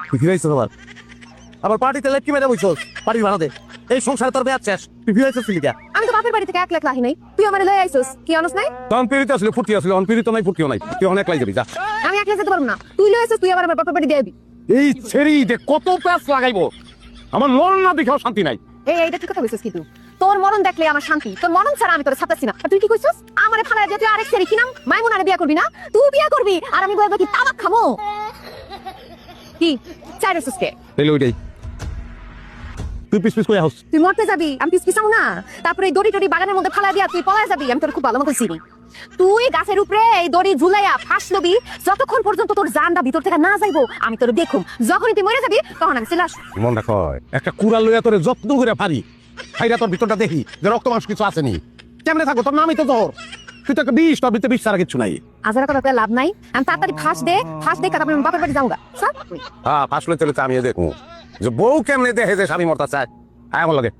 তুই ফিরাইছিস আবার পার্টিতে লেট কি মেরে বইছস পার্টি বানাতে এই সংসারে তোর বেয়ার শেষ তুই ফিরাইছিস লিগা আমি তো বাপের বাড়ি থেকে 1 লাখ লাহি নাই তুই আমার লয়ে আইছস কি অনস নাই তখন পিরিতে আসলে ফুটি আসলে অনপিরিত নাই ফুটিও নাই তুই অনেক লাই যাবি যা আমি একলা যেতে পারবো না তুই লয়ে আইছস তুই আবার আমার বাপের বাড়ি দিয়ে দিবি এই ছেড়ি যে কত প্যাস লাগাইবো আমার মন না দেখেও শান্তি নাই এইটা ঠিক কথা কইছস কি তুই তোর মরণ দেখলে আমার শান্তি তোর মরণ ছাড়া আমি তোর ছাতাছি না আর তুই কি কইছস আমারে ফালায় দিয়ে তুই আরেক সেরি কি নাম মাইমুনারে বিয়া করবি না তুই বিয়া করবি আর আমি বলবো কি তামাক খামো কি চাইরছস কে তাইলে ওইটাই তুই পিস পিস করে হাউস তুই মরতে যাবি আমি পিস পিসাম না তারপরে এই দড়ি টড়ি বাগানের মধ্যে ফালা দিয়া তুই পলায় যাবি আমি তোর খুব ভালো মতো চিনি তুই গাছের উপরে এই দড়ি ঝুলাইয়া ফাঁস লবি যতক্ষণ পর্যন্ত তোর জানটা ভিতর থেকে না যাইবো আমি তোর দেখুম যখনই তুই মরে যাবি তখন আমি চলে আসবো মন রাখ একটা কুড়াল লইয়া তোরে যত্ন করে পারি খাইরা তোর ভিতরটা দেখি যে রক্ত মাংস কিছু আসেনি কেমনে থাকো তোর নামই তো তোর তুই তো একটা বিষ তোর ভিতরে বিষ ছাড়া কিছু নাই আজারা কথা কয়ে লাভ নাই আমি তাড়াতাড়ি ফাঁস দে তারপরে আমি বাপের বাড়ি যাওগা সব হ্যাঁ ফাঁসলে চলে তো আমি দেখো যে বউ কেমনে দেখে যে স্বামী মরতা চায় আমার লাগে